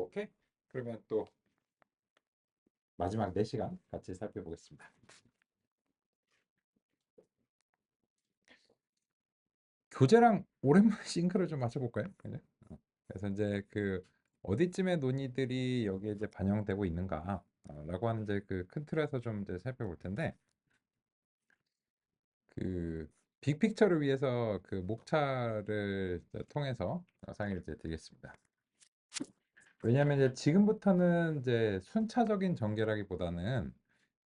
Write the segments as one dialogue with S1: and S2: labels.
S1: 오케이? 그러면 또 마지막 4시간 같이 살펴보겠습니다. 교재랑 오랜만에 싱크를 좀 맞춰볼까요? 그죠? 그래서 이제 그 어디쯤에 논의들이 여기에 이제 반영되고 있는가 라고 하는 이제 그 큰 틀에서 좀 이제 살펴볼 텐데 그 빅픽처를 위해서 그 목차를 통해서 상의를 이제 드리겠습니다. 왜냐하면 이제 지금부터는 이제 순차적인 전개라기보다는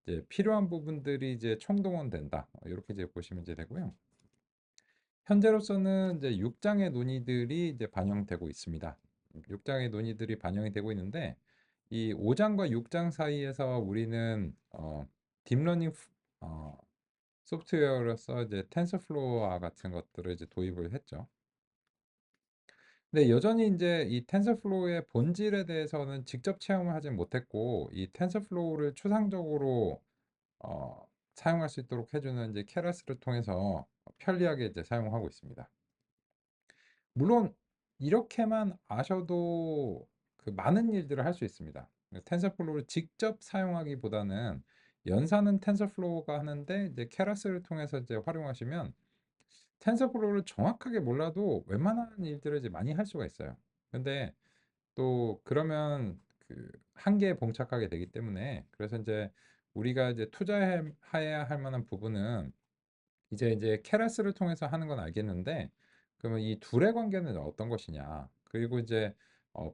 S1: 이제 필요한 부분들이 이제 총동원된다. 이렇게 이제 보시면 이제 되고요. 현재로서는 이제 6장의 논의들이 이제 반영되고 있습니다. 6장의 논의들이 반영이 되고 있는데 이 5장과 6장 사이에서 우리는 딥러닝 소프트웨어로서 이제 텐서플로우와 같은 것들을 이제 도입을 했죠. 근데 여전히 이제 이 텐서플로우의 본질에 대해서는 직접 체험을 하진 못했고 이 텐서플로우를 추상적으로 사용할 수 있도록 해주는 이제 케라스를 통해서 편리하게 이제 사용하고 있습니다. 물론 이렇게만 아셔도 그 많은 일들을 할 수 있습니다. 텐서플로우를 직접 사용하기보다는 연산은 텐서플로우가 하는데 이제 케라스를 통해서 이제 활용하시면 텐서플로우를 정확하게 몰라도 웬만한 일들을 이제 많이 할 수가 있어요. 근데 또 그러면 그 한계에 봉착하게 되기 때문에 그래서 이제 우리가 이제 투자해야 할 만한 부분은 이제 케라스를 통해서 하는 건 알겠는데 그러면 이 둘의 관계는 어떤 것이냐 그리고 이제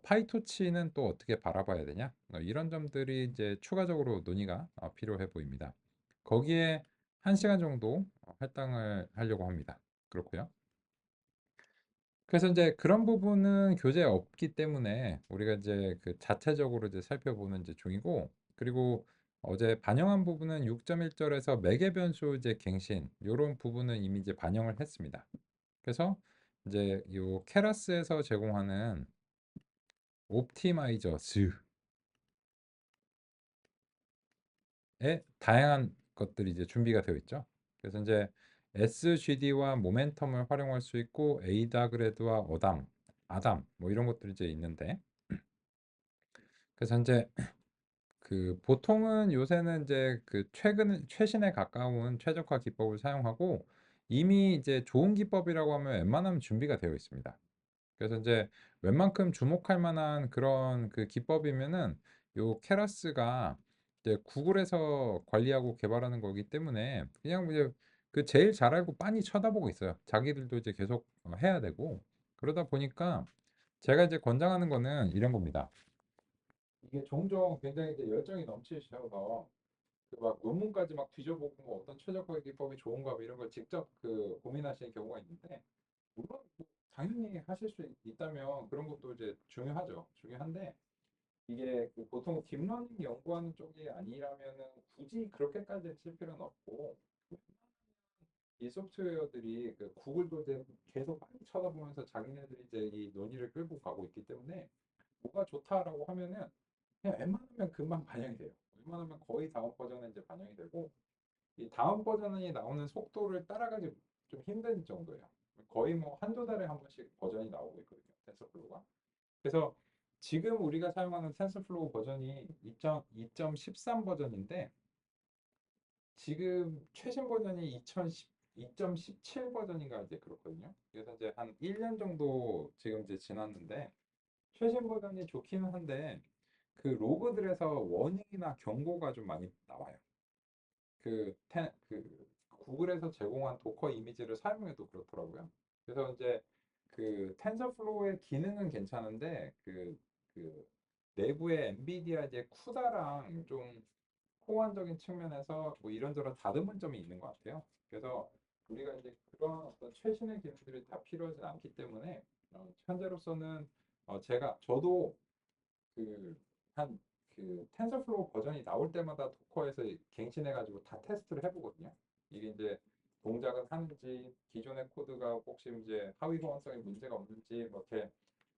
S1: 파이토치는 또 어떻게 바라봐야 되냐 이런 점들이 이제 추가적으로 논의가 필요해 보입니다. 거기에 1시간 정도 할당을 하려고 합니다. 그렇고요. 그래서 이제 그런 부분은 교재에 없기 때문에 우리가 이제 그 자체적으로 이제 살펴보는 이제 중이고 그리고 어제 반영한 부분은 6.1절에서 매개 변수 이제 갱신 요런 부분은 이미 이제 반영을 했습니다. 그래서 이제 요 케라스에서 제공하는 옵티마이저즈의 다양한 것들이 이제 준비가 되어 있죠. 그래서 이제 SGD와 모멘텀을 활용할 수 있고 에이다그레드와 아담 뭐 이런 것들이 이제 있는데 그래서 이제 그 보통은 요새는 이제 그 최신에 가까운 최적화 기법을 사용하고 이미 이제 좋은 기법이라고 하면 웬만하면 준비가 되어 있습니다. 그래서 이제 웬만큼 주목할 만한 그런 그 기법이면은 요 케라스가 이제 구글에서 관리하고 개발하는 거기 때문에 그냥 이제 그 제일 잘 알고 빤히 쳐다보고 있어요. 자기들도 이제 계속 해야 되고 그러다 보니까 제가 이제 권장하는 거는 이런 겁니다. 이게 종종 굉장히 이제 열정이 넘치셔서 그 막 논문까지 막 뒤져보고 뭐 어떤 최적화 기법이 좋은가 뭐 이런 걸 직접 그 고민하시는 경우가 있는데 물론 뭐 당연히 하실 수 있다면 그런 것도 이제 중요하죠. 중요한데 이게 그 보통 딥러닝 연구하는 쪽이 아니라면은 굳이 그렇게까지 칠 필요는 없고 이 소프트웨어들이 그 구글도 이제 계속 많이 쳐다보면서 자기네들이 이제 이 논의를 끌고 가고 있기 때문에 뭐가 좋다라고 하면은 그냥 웬만하면 금방 반영이 돼요. 웬만하면 거의 다음 버전에 이제 반영이 되고 이 다음 버전이 나오는 속도를 따라가기 좀 힘든 정도예요. 거의 뭐 한두 달에 한 번씩 버전이 나오고 있거든요. 텐서플로우가. 그래서 지금 우리가 사용하는 텐서플로우 버전이 2.13 버전인데 지금 최신 버전이 2010 2.17 버전인가 이제 그렇거든요. 그래서 이제 한 1년 정도 지금 이제 지났는데 최신 버전이 좋기는 한데 그 로그들에서 워닝이나 경고가 좀 많이 나와요. 그 구글에서 제공한 도커 이미지를 사용해도 그렇더라고요. 그래서 이제 그 텐서플로우의 기능은 괜찮은데 그 내부의 엔비디아 이제 쿠다랑 좀 호환적인 측면에서 뭐 이런저런 다듬은 점이 있는 것 같아요. 그래서 우리가 이제 그런 어떤 최신의 기능들이 다 필요하지 않기 때문에 현재로서는 저도 그 한 그 텐서플로우 버전이 나올 때마다 도커에서 갱신해가지고 다 테스트를 해보거든요. 이게 이제 동작은 하는지 기존의 코드가 혹시 이제 하위 호환성에 문제가 없는지 뭐 이렇게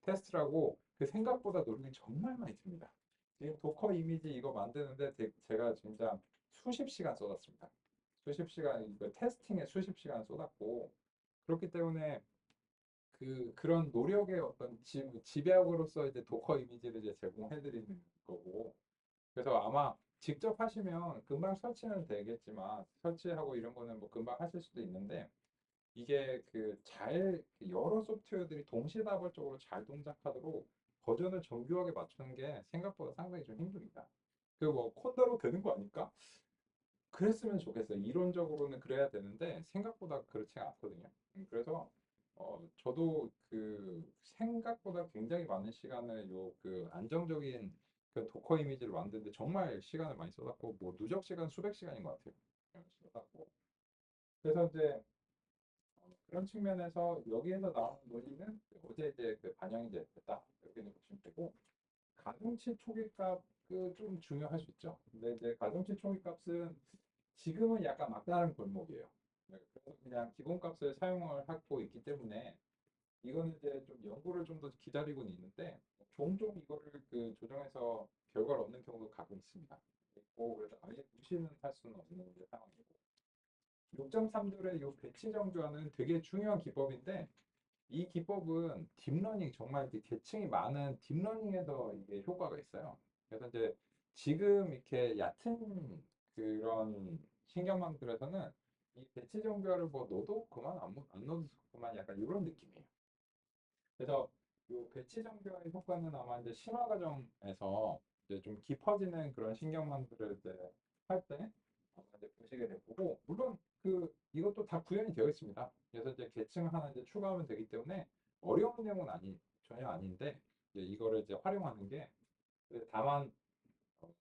S1: 테스트를 하고 그 생각보다 노력이 정말 많이 듭니다. 지금 도커 이미지 이거 만드는데 제가 진짜 수십 시간 쏟았습니다. 수십 시간 이거 테스팅에 수십 시간 쏟았고 그렇기 때문에 그런 노력의 어떤 지배역으로서 이제 도커 이미지를 이제 제공해 드리는 거고. 그래서 아마 직접 하시면 금방 설치는 되겠지만 설치하고 이런 거는 뭐 금방 하실 수도 있는데, 이게 여러 소프트웨어들이 동시다발적으로 잘 동작하도록 버전을 정교하게 맞추는 게 생각보다 상당히 좀 힘듭니다. 그 뭐 콘대로 되는 거 아닐까? 그랬으면 좋겠어요. 이론적으로는 그래야 되는데 생각보다 그렇지 않거든요. 그래서 저도 생각보다 굉장히 많은 시간을 안정적인 도커 이미지를 만드는데 정말 시간을 많이 쏟았고, 뭐 누적 시간 수백 시간인 것 같아요. 쏟았고. 그래서 이제 그런 측면에서 여기에서 나오는 논의는 어제 이제 반영이 이제 됐다, 이렇게 보시면 되고, 가중치 초기값 좀 중요할 수 있죠. 근데 이제 가중치 초기값은 지금은 약간 막다른 골목이에요. 네, 그래서 그냥 기본값을 사용을 하고 있기 때문에 이거는 이제 좀 연구를 좀 더 기다리고는 있는데, 종종 이거를 조정해서 결과를 얻는 경우도 가끔 있습니다. 있고, 그래서 아예 무시는 할 수는 없는 이제 상황이고, 6.3절의 이 배치 정교화는 되게 중요한 기법인데, 이 기법은 딥러닝, 정말 이렇게 계층이 많은 딥러닝에서 이게 효과가 있어요. 그래서 이제 지금 이렇게 얕은 그런 신경망들에서는 이 배치 정교화를 뭐 넣어도 그만, 안 넣어도 그만, 약간 이런 느낌이에요. 그래서 이 배치 정교화의 효과는 아마 이제 심화 과정에서 이제 좀 깊어지는 그런 신경망들을 이제 할때 이제 보시게 될 거고, 물론 이것도 다 구현이 되어 있습니다. 그래서 이제 계층 하나 이제 추가하면 되기 때문에 어려운 내용은 전혀 아닌데, 이제 이거를 이제 활용하는 게, 다만 어,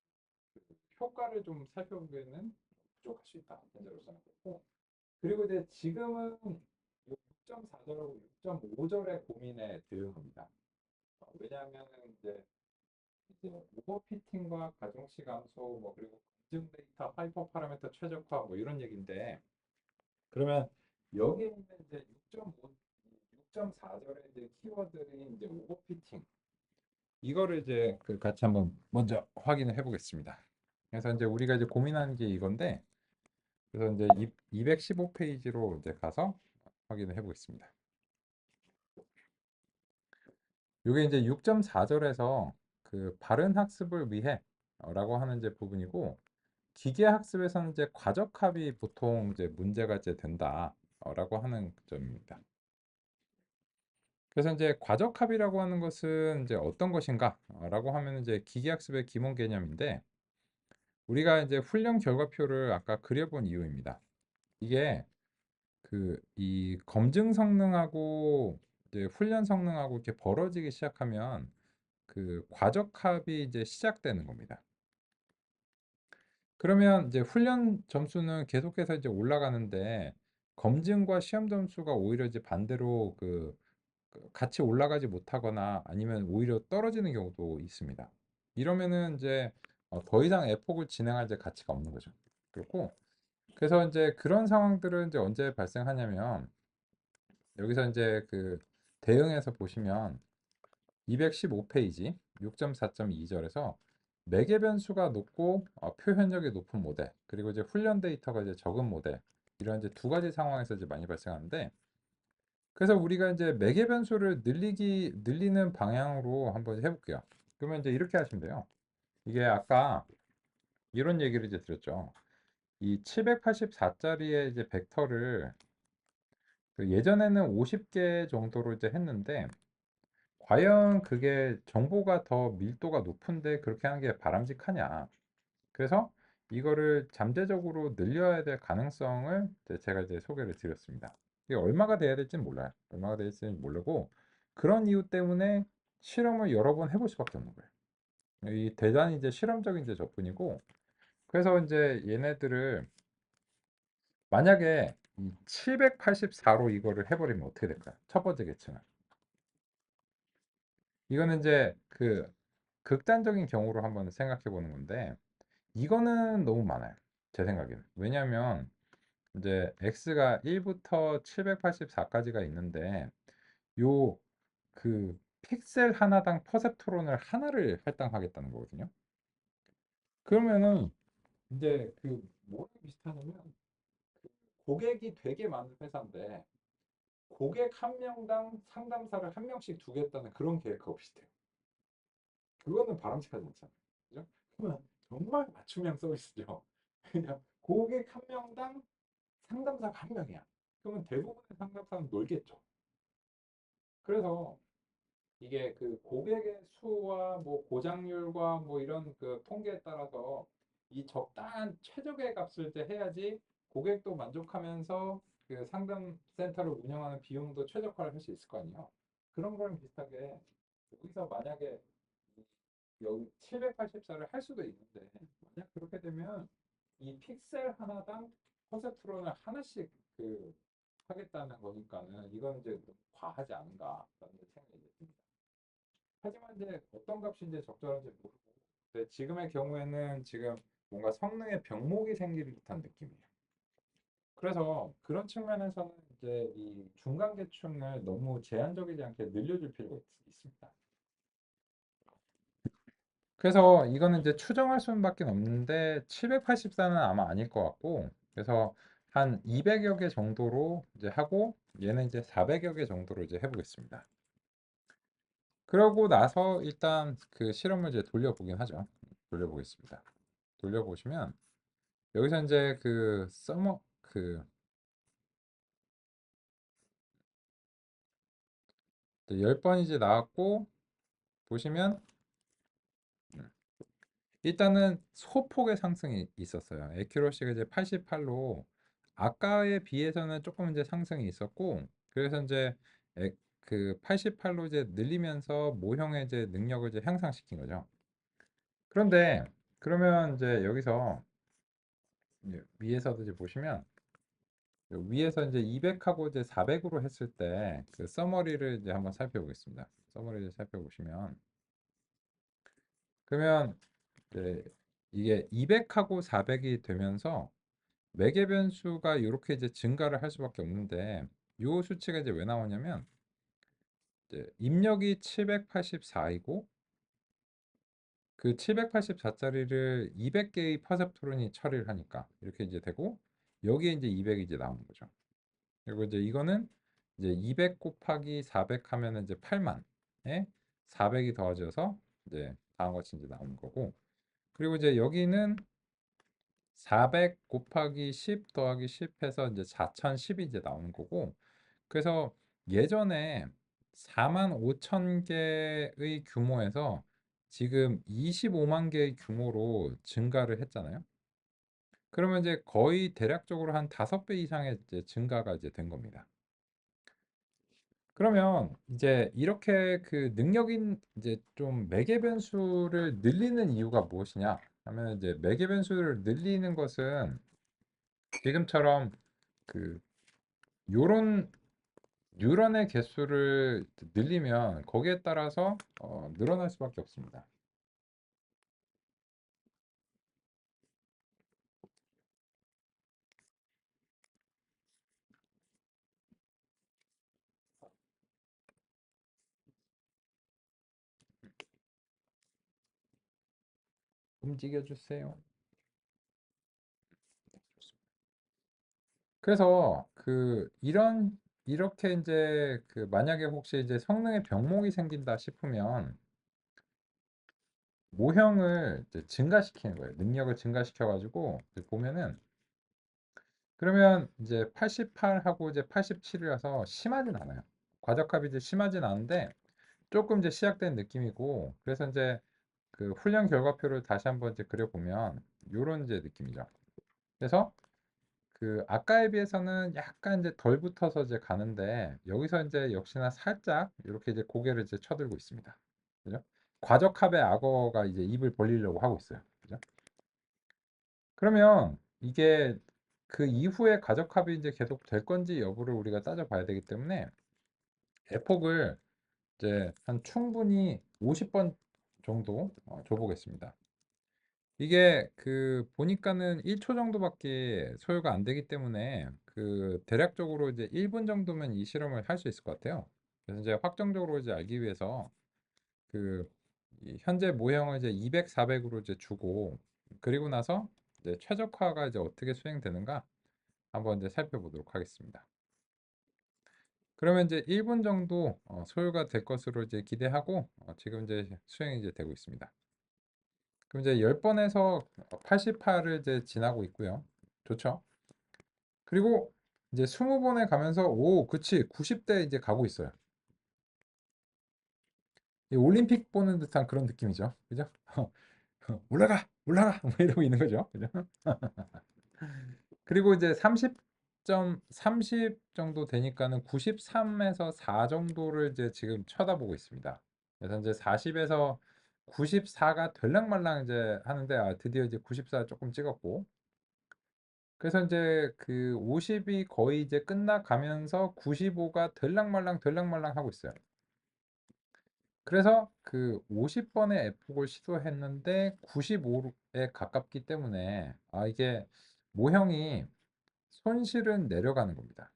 S1: 효과를 좀 살펴보기에는 부족할 수 있다, 현재로서는 그렇고. 그리고 이제 지금은 6.4절하고 6.5절의 고민에 대응합니다. 왜냐하면 이제 오버피팅과 가중치 감소, 뭐 그리고 검증 데이터 하이퍼 파라미터 최적화, 뭐 이런 얘기인데, 그러면 여기에 있는 이제 6.5, 6.4절의 이제 키워드인 이제 오버피팅, 이거를 이제 같이 한번 먼저 확인을 해보겠습니다. 그래서 이제 우리가 이제 고민하는 게 이건데, 그래서 이제 215페이지로 이제 가서 확인을 해보겠습니다. 이게 이제 6.4절에서 바른 학습을 위해 라고 하는 이제 부분이고, 기계 학습에서는 이제 과적합이 보통 이제 문제가 이제 된다 라고 하는 점입니다. 그래서 이제 과적합이라고 하는 것은 이제 어떤 것인가 라고 하면 이제 기계 학습의 기본 개념인데, 우리가 이제 훈련 결과표를 아까 그려본 이유입니다. 이게 이 검증 성능하고 이제 훈련 성능하고 이렇게 벌어지기 시작하면 과적합이 이제 시작되는 겁니다. 그러면 이제 훈련 점수는 계속해서 이제 올라가는데, 검증과 시험 점수가 오히려 이제 반대로 같이 올라가지 못하거나 아니면 오히려 떨어지는 경우도 있습니다. 이러면은 이제 더 이상 에폭을 진행할 이제 가치가 없는 거죠. 그렇고, 그래서 이제 그런 상황들은 이제 언제 발생하냐면, 여기서 이제 대응해서 보시면 215페이지 6.4.2절에서 매개 변수가 높고 표현력이 높은 모델, 그리고 이제 훈련 데이터가 이제 적은 모델, 이런 이제 두 가지 상황에서 이제 많이 발생하는데, 그래서 우리가 이제 매개 변수를 늘리는 방향으로 한번 해볼게요. 그러면 이제 이렇게 하시면 돼요. 이게 아까 이런 얘기를 이제 드렸죠. 이 784짜리의 이제 벡터를 예전에는 50개 정도로 이제 했는데, 과연 그게 정보가 더 밀도가 높은데 그렇게 하는 게 바람직하냐. 그래서 이거를 잠재적으로 늘려야 될 가능성을 제가 이제 소개를 드렸습니다. 이게 얼마가 돼야 될지는 몰라요. 얼마가 될지는 모르고, 그런 이유 때문에 실험을 여러 번 해볼 수밖에 없는 거예요. 이 대단히 이제 실험적인 이제 접근이고, 그래서 이제 얘네들을 만약에 이 784로 이거를 해버리면 어떻게 될까요? 첫 번째 계층은. 이거는 이제 극단적인 경우로 한번 생각해 보는 건데, 이거는 너무 많아요. 제 생각에는. 왜냐하면 이제 x가 1부터 784까지가 있는데, 요 픽셀 하나당 퍼셉트론을 하나를 할당하겠다는 거거든요. 그러면은 이제 뭐랑 비슷하냐면, 고객이 되게 많은 회사인데 고객 한 명당 상담사를 한 명씩 두겠다는 그런 계획하고 비슷해요. 그거는 바람직하지 않잖아요. 그죠? 그러면 정말 맞춤형 서비스죠. 그냥 고객 한 명당 상담사가 한 명이야. 그러면 대부분의 상담사는 놀겠죠. 그래서 이게 그 고객의 수와 뭐 고장률과 뭐 이런 그 통계에 따라서 이 적당한 최적의 값을 때 해야지 고객도 만족하면서 그 상담 센터를 운영하는 비용도 최적화를 할 수 있을 거 아니에요. 그런 거랑 비슷하게 여기서 만약에 여기 784를 할 수도 있는데 만약 그렇게 되면 이 픽셀 하나당 퍼센트로는 하나씩 그 하겠다는 거니까는 이건 이제 좀 과하지 않은가라는 생각이 듭니다. 하지만 이제 어떤 값이 이제 적절한지 모르고 근데 지금의 경우에는 지금 뭔가 성능의 병목이 생길 듯한 느낌이에요. 그래서 그런 측면에서는 이제 이 중간 계층을 너무 제한적이지 않게 늘려줄 필요가 있습니다. 그래서 이거는 이제 추정할 수밖에 없는데 784는 아마 아닐 것 같고 그래서 한 200여 개 정도로 이제 하고 얘는 이제 400여 개 정도로 이제 해보겠습니다. 그러고 나서 일단 그 실험을 이제 돌려보긴 하죠. 돌려보겠습니다. 돌려보시면 여기서 이제 그 서머 그 10번 이제 나왔고 보시면 일단은 소폭의 상승이 있었어요. 에큐러시가 이제 88로 아까에 비해서는 조금 이제 상승이 있었고 그래서 이제 그 88로 이제 늘리면서 모형의 이제 능력을 이제 향상시킨 거죠. 그런데 그러면 이제 여기서 위에서도 이제 보시면 위에서 이제 200하고 이제 400으로 했을 때 그 서머리를 이제 한번 살펴보겠습니다. 서머리를 살펴보시면 그러면 이제 이게 200하고 400이 되면서 매개 변수가 이렇게 이제 증가를 할 수밖에 없는데 이 수치가 이제 왜 나오냐면 이제 입력이 784이고 그 784짜리를 200개의 퍼셉트론이 처리를 하니까 이렇게 이제 되고 여기에 이제 200이 이제 나오는 거죠. 그리고 이제 이거는 이제 200 곱하기 400 하면은 이제 8만에 400이 더해져서 이제 다음같이 이제 나오는 거고 그리고 이제 여기는 400 곱하기 10 더하기 10 해서 이제 4010이 이제 나오는 거고 그래서 예전에 4만 5천 개의 규모에서 지금 25만 개의 규모로 증가를 했잖아요. 그러면 이제 거의 대략적으로 한 5배 이상의 이제 증가가 이제 된 겁니다. 그러면 이제 이렇게 그 능력인 이제 좀 매개 변수를 늘리는 이유가 무엇이냐 하면 이제 매개 변수를 늘리는 것은 지금처럼 그 요런 뉴런의 개수를 늘리면 거기에 따라서 늘어날 수밖에 없습니다. 움직여 주세요. 그래서 그 이런 이렇게 이제 그 만약에 혹시 이제 성능의 병목이 생긴다 싶으면 모형을 이제 증가시키는 거예요. 능력을 증가시켜 가지고 보면은 그러면 이제 88하고 이제 87이라서 심하진 않아요. 과적합이 이제 심하진 않은데 조금 이제 시약된 느낌이고 그래서 이제 그 훈련 결과표를 다시 한번 이제 그려보면 요런 이제 느낌이죠. 그래서 그 아까에 비해서는 약간 이제 덜 붙어서 이제 가는데 여기서 이제 역시나 살짝 이렇게 이제 고개를 이제 쳐들고 있습니다. 그죠? 과적합의 악어가 이제 입을 벌리려고 하고 있어요. 그죠? 그러면 이게 그 이후에 과적합이 이제 계속 될 건지 여부를 우리가 따져봐야 되기 때문에 에폭을 이제 한 충분히 50번 정도 줘보겠습니다. 이게 그 보니까는 1초 정도밖에 소요가 안 되기 때문에 그 대략적으로 이제 1분 정도면 이 실험을 할 수 있을 것 같아요. 그래서 이제 확정적으로 이제 알기 위해서 그 현재 모형을 이제 200, 400으로 이제 주고 그리고 나서 이제 최적화가 이제 어떻게 수행되는가 한번 이제 살펴보도록 하겠습니다. 그러면 이제 1분 정도 소요가 될 것으로 이제 기대하고 지금 이제 수행이 이제 되고 있습니다. 그럼 이제 10번에서 88을 이제 지나고 있고요. 좋죠? 그리고 이제 20번에 가면서 그치 90대 이제 가고 있어요. 이 올림픽 보는 듯한 그런 느낌이죠. 그죠? 올라가! 올라가! 뭐 이러고 있는 거죠. 그죠? 그리고 이제 30 정도 되니까는 93에서 4 정도를 이제 지금 쳐다보고 있습니다. 그래서 이제 40에서 94가 될랑말랑 이제 하는데 드디어 이제 94 조금 찍었고 그래서 이제 그 50이 거의 이제 끝나가면서 95가 될랑말랑 하고 있어요. 그래서 그 50번의 에폭을 시도했는데 95에 가깝기 때문에 이게 모형이 손실은 내려가는 겁니다.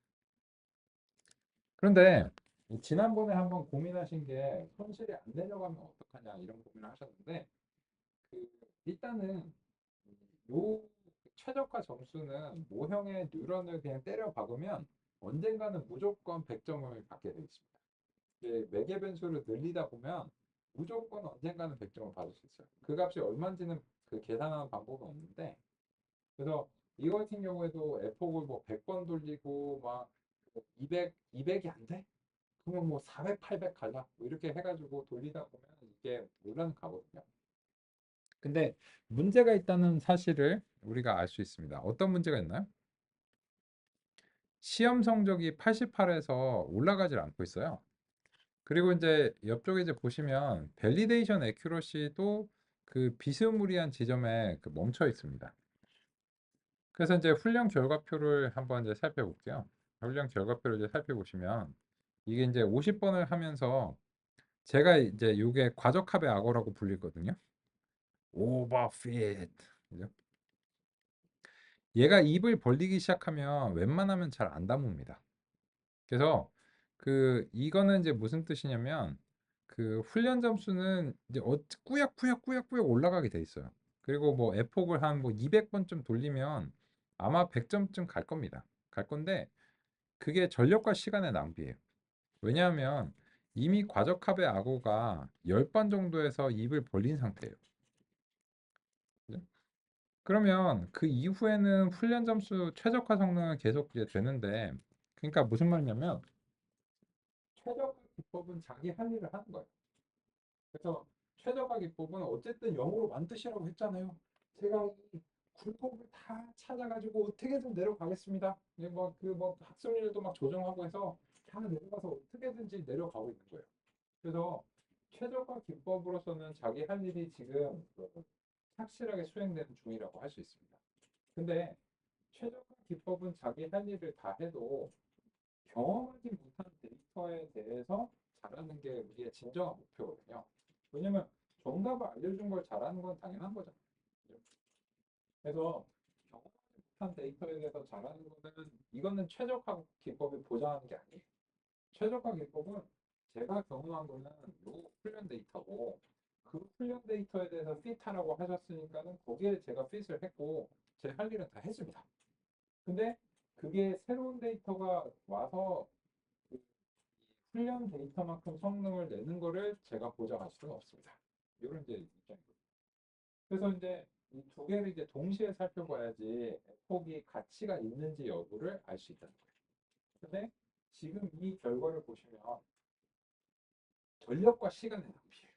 S1: 그런데 지난번에 한번 고민하신 게 손실이 안 내려가면 어떡하냐 이런 고민을 하셨는데 그 일단은 요 최저가 점수는 모형의 뉴런을 그냥 때려 박으면 언젠가는 무조건 100점을 받게 되어 있습니다. 매개 변수를 늘리다 보면 무조건 언젠가는 100점을 받을 수 있어요. 그 값이 얼마인지는 그 계산하는 방법은 없는데 그래서 이거 같은 경우에도 에폭을 뭐 100번 돌리고 막 200이 안 돼? 그러면 뭐 400, 800 가자. 뭐 이렇게 해가지고 돌리다 보면 이게 올라가거든요. 근데 문제가 있다는 사실을 우리가 알 수 있습니다. 어떤 문제가 있나요? 시험 성적이 88에서 올라가질 않고 있어요. 그리고 이제 옆쪽에 이제 보시면 밸리데이션 애큐러시도 그 비스무리한 지점에 그 멈춰 있습니다. 그래서 이제 훈련 결과표를 한번 이제 살펴볼게요. 훈련 결과표를 이제 살펴보시면 이게 이제 50번을 하면서 제가 이제 이게 과적합의 악어라고 불리거든요. 오버핏. 그죠? 얘가 입을 벌리기 시작하면 웬만하면 잘 안 다뭅니다. 그래서 그 이거는 이제 무슨 뜻이냐면 그 훈련 점수는 이제 꾸역꾸역 올라가게 돼 있어요. 그리고 뭐 에폭을 한 뭐 200번쯤 돌리면 아마 100점쯤 갈 겁니다. 갈 건데 그게 전력과 시간의 낭비예요. 왜냐하면 이미 과적합의 악어가 10번 정도에서 입을 벌린 상태예요. 그죠? 그러면 그 이후에는 훈련 점수 최적화 성능은 계속 이제 되는데 그러니까 무슨 말이냐면 최적화 기법은 자기 할 일을 하는 거예요. 그래서 최적화 기법은 어쨌든 영어로 만드시라고 했잖아요. 제가 이 굴곡을 다 찾아가지고 어떻게든 내려가겠습니다. 뭐 학습률도 막 조정하고 해서 다 내려가서 어떻게든지 내려가고 있는 거예요. 그래서 최적화 기법으로서는 자기 할 일이 지금 확실하게 수행되는 중이라고 할 수 있습니다. 근데 최적화 기법은 자기 할 일을 다 해도 경험하지 못한 데이터에 대해서 잘하는 게 우리의 진정한 목표거든요. 왜냐면 정답을 알려준 걸 잘하는 건 당연한 거잖아요. 그래서 경험하지 못한 데이터에 대해서 잘하는 거는 이거는 최적화 기법이 보장하는 게 아니에요. 최적화 기법은 제가 경험한 거는 요 훈련 데이터고 그 훈련 데이터에 대해서 핏하라고 하셨으니까는 거기에 제가 핏을 했고 제 할 일은 다 했습니다. 근데 그게 새로운 데이터가 와서 그 훈련 데이터만큼 성능을 내는 거를 제가 보장할 수는 없습니다. 이런 이제 입장이거든요. 그래서 이제 이 두 개를 이제 동시에 살펴봐야지 폭이 가치가 있는지 여부를 알 수 있다는 거예요. 근데 지금 이 결과를 보시면 전력과 시간의 낭비예요.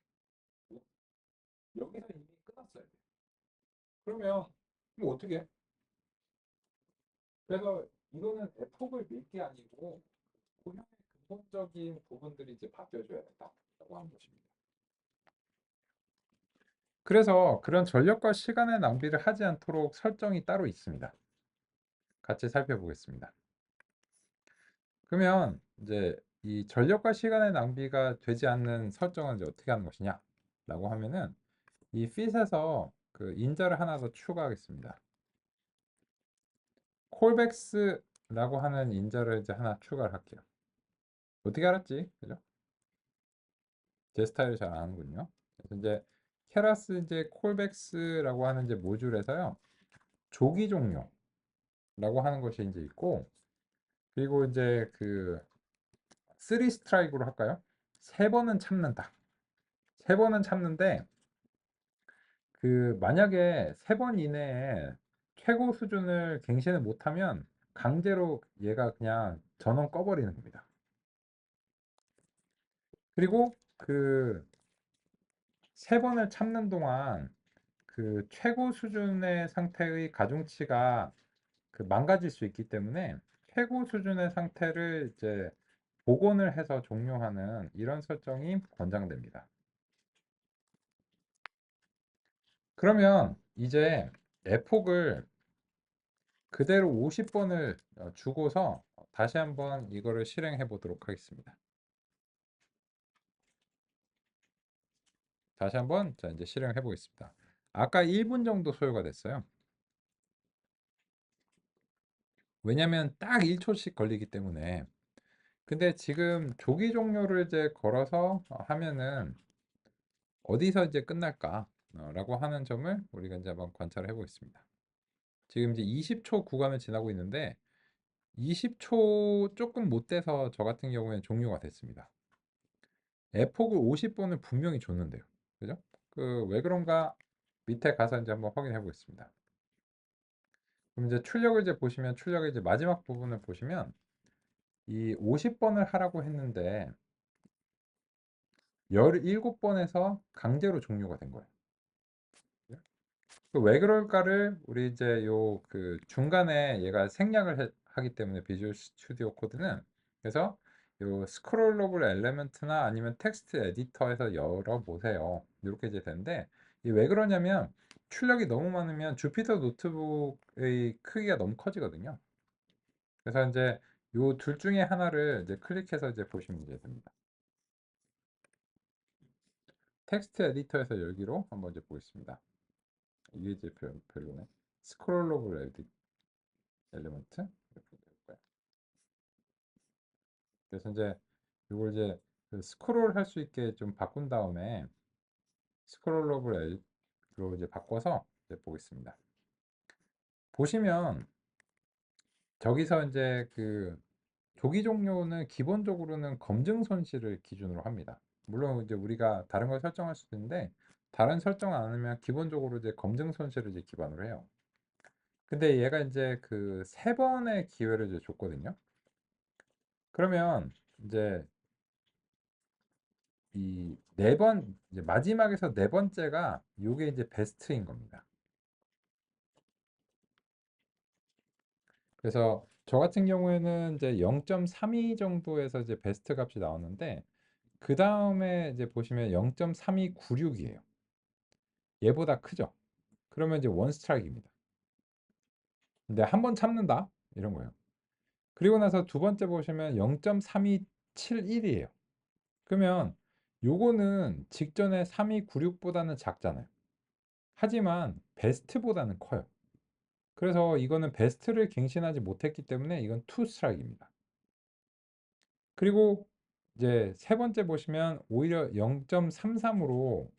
S1: 여기서 이미 끝났어야 돼요. 그러면 뭐 어떻게 해? 그래서 이거는 대폭을 밀 게 아니고 고형의 근본적인 부분들이 이제 바뀌어줘야 된다라고 하는 것입니다. 그래서 그런 전력과 시간의 낭비를 하지 않도록 설정이 따로 있습니다. 같이 살펴보겠습니다. 그러면 이제 이 전력과 시간의 낭비가 되지 않는 설정은 이제 어떻게 하는 것이냐? 라고 하면은 이 fit에서 그 인자를 하나 더 추가하겠습니다. 콜백스라고 하는 인자를 이제 하나 추가를 할게요. 어떻게 알았지? 그죠? 제 스타일을 잘 아는군요. 그래서 이제 케라스 이제 콜백스라고 하는 이제 모듈에서요. 조기 종료라고 하는 것이 이제 있고 그리고 이제 그 3 스트라이크로 할까요? 3번은 참는다. 3번은 참는데 그 만약에 3번 이내에 최고 수준을 갱신을 못하면 강제로 얘가 그냥 전원 꺼버리는 겁니다. 그리고 그 3번을 참는 동안 그 최고 수준의 상태의 가중치가 그 망가질 수 있기 때문에 최고 수준의 상태를 이제 복원을 해서 종료하는 이런 설정이 권장됩니다. 그러면 이제 에폭을 그대로 50번을 주고서 다시 한번 이거를 실행해 보도록 하겠습니다. 다시 한번 자 이제 실행해 보겠습니다. 아까 1분 정도 소요가 됐어요. 왜냐면 딱 1초씩 걸리기 때문에. 근데 지금 조기 종료를 이제 걸어서 하면은 어디서 이제 끝날까? 라고 하는 점을 우리가 이제 한번 관찰을 해 보겠습니다. 지금 이제 20초 구간을 지나고 있는데 20초 조금 못 돼서 저 같은 경우에는 종료가 됐습니다. 에폭을 50번을 분명히 줬는데요. 그죠? 그 왜 그런가 밑에 가서 이제 한번 확인해 보겠습니다. 그럼 이제 출력을 이제 보시면 출력의 이제 마지막 부분을 보시면 이 50번을 하라고 했는데 17번에서 강제로 종료가 된 거예요. 왜 그럴까를 우리 이제 요 그 중간에 얘가 생략을 하기 때문에 비주얼 스튜디오 코드는 그래서 요 스크롤러블 엘리먼트나 아니면 텍스트 에디터에서 열어 보세요. 이렇게 이제 되는데 이 왜 그러냐면 출력이 너무 많으면 주피터 노트북의 크기가 너무 커지거든요. 그래서 이제 요 둘 중에 하나를 이제 클릭해서 이제 보시면 이제 됩니다. 텍스트 에디터에서 열기로 한번 이제 보겠습니다. 이게 이제 별로네. 스크롤러블 엘리먼트 이렇게 될 거예요. 그래서 이제 이걸 이제 그 스크롤 할 수 있게 좀 바꾼 다음에 스크롤러블 L로 이제 바꿔서 이제 보겠습니다. 보시면 저기서 이제 그 조기 종료는 기본적으로는 검증 손실을 기준으로 합니다. 물론 이제 우리가 다른 걸 설정할 수도 있는데 다른 설정 안 하면 기본적으로 이제 검증 손실을 이제 기반으로 해요. 근데 얘가 이제 그 3번의 기회를 이제 줬거든요. 그러면 이제 이 네 번 이제 마지막에서 네 번째가 요게 이제 베스트인 겁니다. 그래서 저 같은 경우에는 이제 0.32 정도에서 이제 베스트 값이 나왔는데 그 다음에 이제 보시면 0.3296이에요. 얘보다 크죠? 그러면 이제 원 스트라이크입니다. 근데 한 번 참는다 이런 거예요. 그리고 나서 두 번째 보시면 0.3271이에요. 그러면 요거는 직전에 3296보다는 작잖아요. 하지만 베스트보다는 커요. 그래서 이거는 베스트를 갱신하지 못했기 때문에 이건 투 스트라이크입니다. 그리고 이제 세 번째 보시면 오히려 0.33으로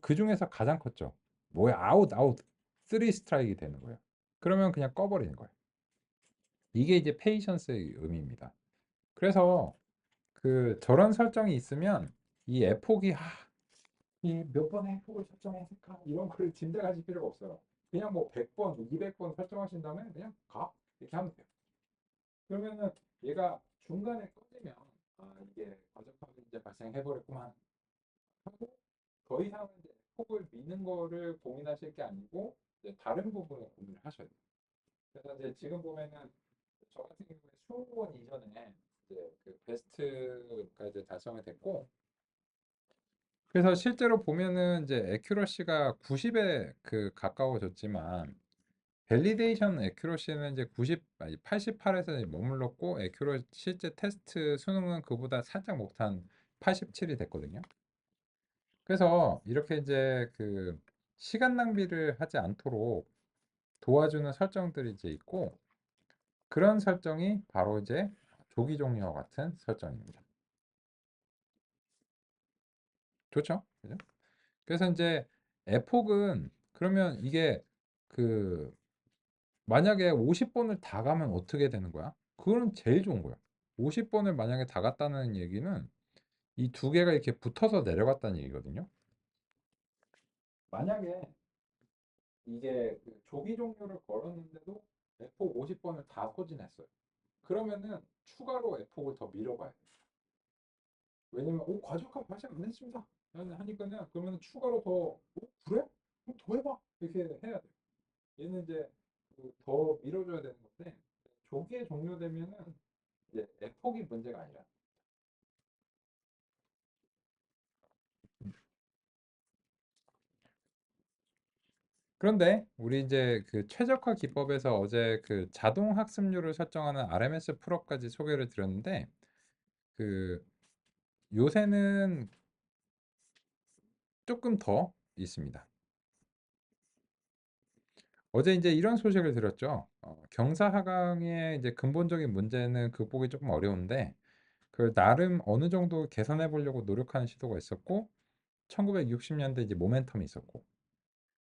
S1: 그 중에서 가장 컸죠. 뭐야 아웃 3 스트라이크가 되는 거예요. 그러면 그냥 꺼버리는 거예요. 이게 이제 페이션스의 의미입니다. 그래서 그 저런 설정이 있으면 이 에폭이 이 몇 번의 에폭을 설정했을까 이런 거를 짐작하실 필요가 없어요. 그냥 뭐 100번, 200번 설정하신 다음에 그냥 가 이렇게 하면 돼요. 그러면은 얘가 중간에 꺼지면 이게 과적함이 이제 발생해 버렸구만 하고 더 이상은 이제 폭을 미는 거를 고민하실 게 아니고 이제 다른 부분을 고민을 하셔야 돼요. 그래서 이제 지금 보면은 저 같은 경우에 20번 이전에 이제 그 베스트가 이제 달성이 됐고 그래서 실제로 보면은 이제 에큐러시가 90에 그 가까워졌지만 밸리데이션 에큐러시는 이제 90 아니 88에서 머물렀고 에큐러 실제 테스트 수능은 그보다 살짝 못한 87이 됐거든요. 그래서 이렇게 이제 그 시간 낭비를 하지 않도록 도와주는 설정들이 이제 있고 그런 설정이 바로 이제 조기 종료와 같은 설정입니다. 좋죠? 그죠? 그래서 이제 에폭은 그러면 이게 그 만약에 50번을 다 가면 어떻게 되는 거야? 그거는 제일 좋은 거야. 50번을 만약에 다 갔다는 얘기는 이 두 개가 이렇게 붙어서 내려갔다는 얘기거든요. 만약에 이게 그 조기 종료를 걸었는데도 F폭 50번을 다 소진했어요. 그러면은 추가로 F폭을 더 밀어봐야 돼요. 왜냐면 과적한 발생 안 했습니다 하니까는, 그러면 추가로 더 그래? 그럼 더 해봐 이렇게 해야 돼요. 얘는 이제 그더 밀어줘야 되는 건데, 조기에 종료되면은 이제 F폭이 문제가 아니라. 그런데 우리 이제 그 최적화 기법에서 어제 그 자동 학습률을 설정하는 RMS 풀업까지 소개를 드렸는데, 그 요새는 조금 더 있습니다. 어제 이제 이런 소식을 드렸죠. 경사 하강의 이제 근본적인 문제는 극복이 조금 어려운데, 그 나름 어느 정도 개선해 보려고 노력하는 시도가 있었고, 1960년대 이제 모멘텀이 있었고,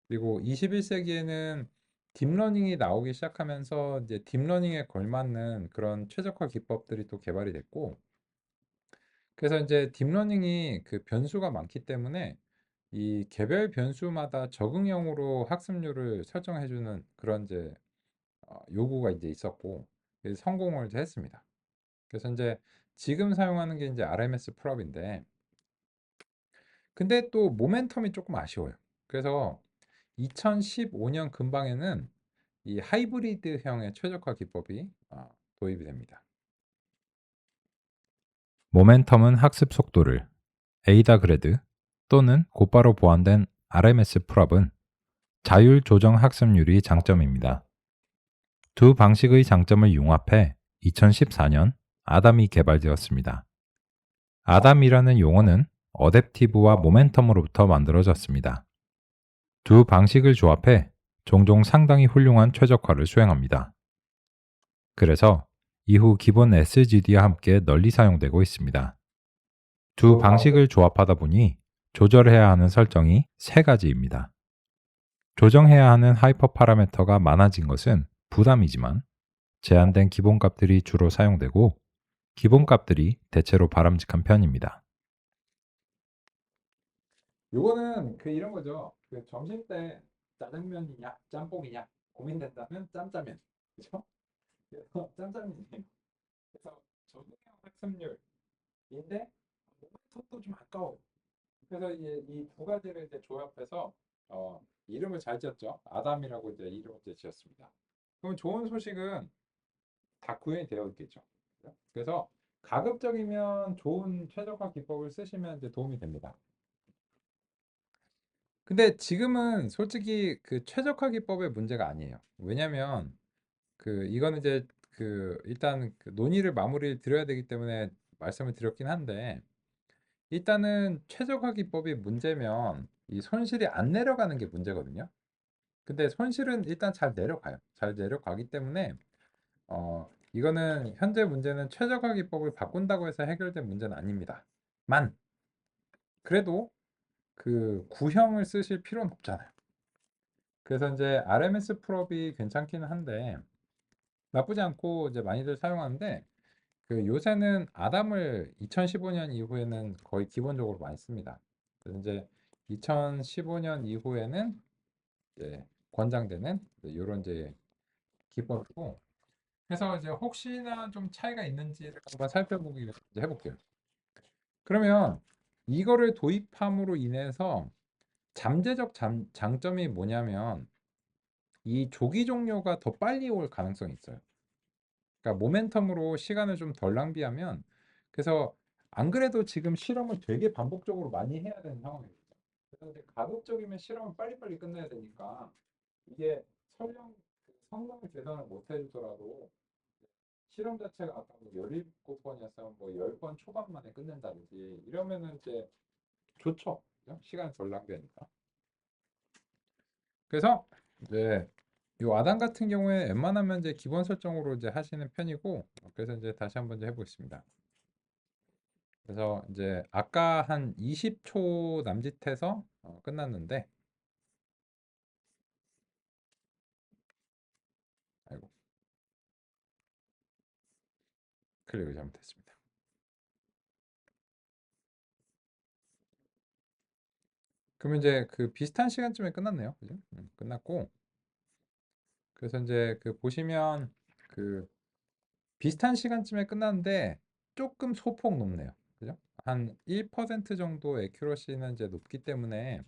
S1: 그리고 21세기에는 딥러닝이 나오기 시작하면서 이제 딥러닝에 걸맞는 그런 최적화 기법들이 또 개발이 됐고, 그래서 이제 딥러닝이 그 변수가 많기 때문에 이 개별 변수마다 적응형으로 학습률을 설정해 주는 그런 이제 요구가 이제 있었고, 그래서 성공을 이제 했습니다. 그래서 이제 지금 사용하는 게 이제 RMS 풀업인데, 근데 또 모멘텀이 조금 아쉬워요. 그래서 2015년 근방에는 이 하이브리드형의 최적화 기법이 도입이 됩니다. 모멘텀은 학습 속도를, 에이다 그래드 또는 곧바로 보완된 RMS 풀업은 자율 조정 학습률이 장점입니다. 두 방식의 장점을 융합해 2014년 아담이 개발되었습니다. 아담이라는 용어는 어댑티브와 모멘텀으로부터 만들어졌습니다. 두 방식을 조합해 종종 상당히 훌륭한 최적화를 수행합니다. 그래서 이후 기본 SGD와 함께 널리 사용되고 있습니다. 두 방식을 조합하다 보니 조절해야 하는 설정이 세 가지입니다. 조정해야 하는 하이퍼 파라미터가 많아진 것은 부담이지만 제한된 기본값들이 주로 사용되고 기본값들이 대체로 바람직한 편입니다. 요거는 그 이런 거죠. 그 점심 때 짜장면이냐 짬뽕이냐 고민된다면 짬짜면, 그죠? 그래서 짬짜면이에요. 그래서 적응형 학습률인데 모멘텀도 좀 아까워. 그래서 이 두 가지를 이제 조합해서 이름을 잘 지었죠. 아담이라고 이제 이름을 이제 지었습니다. 그럼 좋은 소식은 다 구현이 되어 있겠죠. 그래서 가급적이면 좋은 최적화 기법을 쓰시면 이제 도움이 됩니다. 근데 지금은 솔직히 그 최적화 기법의 문제가 아니에요. 왜냐면 그 이거는 이제 그 일단 그 논의를 마무리 드려야 되기 때문에 말씀을 드렸긴 한데, 일단은 최적화 기법이 문제면 이 손실이 안 내려가는 게 문제거든요. 근데 손실은 일단 잘 내려가요. 잘 내려가기 때문에 이거는 현재 문제는 최적화 기법을 바꾼다고 해서 해결된 문제는 아닙니다. 만 그래도 그 구형을 쓰실 필요는 없잖아요. 그래서 이제 RMS 풀업이 괜찮기는 한데 나쁘지 않고 이제 많이들 사용하는데, 그 요새는 아담을 2015년 이후에는 거의 기본적으로 많이 씁니다. 그래서 이제 2015년 이후에는 이제 권장되는 이런 이제 기법이고, 그래서 이제 혹시나 좀 차이가 있는지를 한번 살펴보기 위해서 이제 해볼게요. 그러면 이거를 도입함으로 인해서 잠재적 장점이 뭐냐면 이 조기 종료가 더 빨리 올 가능성이 있어요. 그러니까 모멘텀으로 시간을 좀 덜 낭비하면, 그래서 안 그래도 지금 실험을 되게 반복적으로 많이 해야 되는 상황이에요. 그래서 이제 가급적이면 실험을 빨리빨리 끝내야 되니까 이게 설령 성능을 개선을 못 해주더라도 실험 자체가 아까 뭐 17번이었으면 뭐 10번 초반 만에 끝낸다든지 이러면은 이제 좋죠. 그죠? 시간 덜 낭비하니까. 그래서 이제 이 와단 같은 경우에 웬만하면 이제 기본 설정으로 이제 하시는 편이고, 그래서 이제 다시 한번 이제 해보겠습니다. 그래서 이제 아까 한 20초 남짓해서 끝났는데, 아이고, 클릭을 잘못했습니다. 그러면 이제 그 비슷한 시간쯤에 끝났네요. 그죠? 끝났고 그래서 이제 그 보시면 그 비슷한 시간쯤에 끝났는데 조금 소폭 높네요. 그죠? 한 1% 정도 에큐러시는 이제 높기 때문에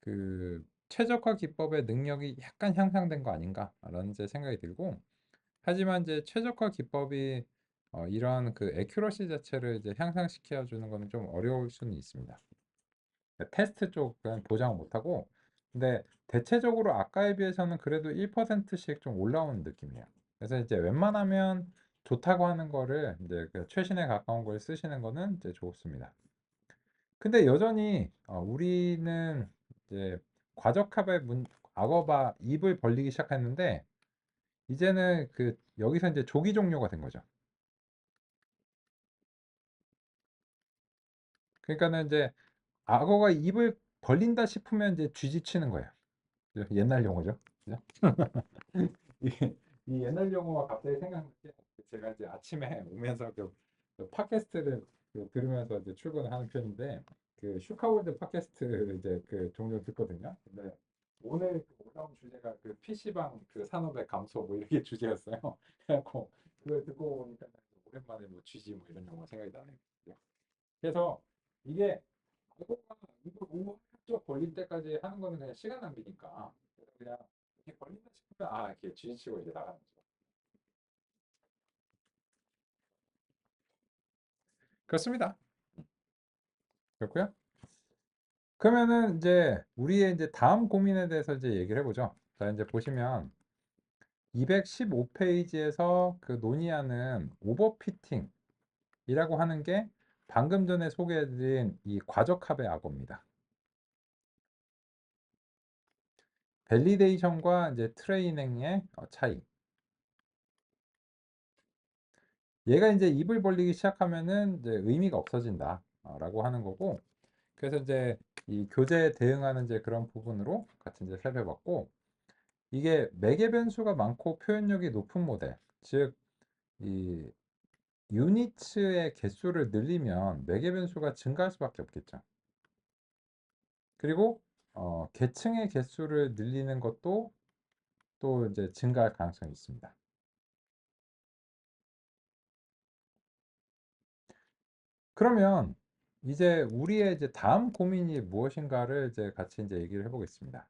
S1: 그 최적화 기법의 능력이 약간 향상된 거 아닌가라는 이제 생각이 들고 하지만 이제 최적화 기법이 이런 그 에큐러시 자체를 이제 향상시켜 주는 거는 좀 어려울 수는 있습니다. 그러니까 테스트 쪽은 보장을 못하고 근데 대체적으로 아까에 비해서는 그래도 1%씩 좀 올라오는 느낌이에요. 그래서 이제 웬만하면 좋다고 하는 거를 이제 그 최신에 가까운 걸 쓰시는 거는 이제 좋습니다. 근데 여전히 우리는 이제 과적합의 악어바 입을 벌리기 시작했는데 이제는 그 여기서 이제 조기 종료가 된 거죠. 그러니까는 이제 악어가 입을 벌린다 싶으면 이제 쥐지치는 거예요. 옛날 용어죠. 그죠? 이 옛날 용어가 갑자기 생각난 게 제가 이제 아침에 오면서 그 팟캐스트를 들으면서 이제 출근을 하는 편인데 그 슈카월드 팟캐스트 이제 그 종종 듣거든요. 근데 오늘 그 올라온 주제가 그 PC방 그 산업의 감소 뭐 이렇게 주제였어요. 그래갖고 그걸 듣고 보니까 오랜만에 뭐 쥐지 뭐 이런 용어 생각이 나네요. 그래서 이게 그거가 이거 너무 쪽 걸릴 때까지 하는 거는 그냥 시간 낭비니까 그래서 그냥 이렇게 걸린다 싶으면 이렇게 지지치고 이제 나가는 거죠. 그렇습니다. 그렇고요. 그러면은 이제 우리의 이제 다음 고민에 대해서 이제 얘기를 해보죠. 자 이제 보시면 215페이지에서 그 논의하는 오버피팅이라고 하는 게 방금 전에 소개해드린 이 과적합의 악어입니다. 밸리데이션과 이제 트레이닝의 차이. 얘가 이제 입을 벌리기 시작하면은 이제 의미가 없어진다라고 하는 거고, 그래서 이제 이 교재에 대응하는 이제 그런 부분으로 같이 이제 살펴봤고, 이게 매개 변수가 많고 표현력이 높은 모델, 즉 이 유니츠의 개수를 늘리면 매개 변수가 증가할 수밖에 없겠죠. 그리고 계층의 개수를 늘리는 것도 또 이제 증가할 가능성이 있습니다. 그러면 이제 우리의 이제 다음 고민이 무엇인가를 이제 같이 이제 얘기를 해보겠습니다.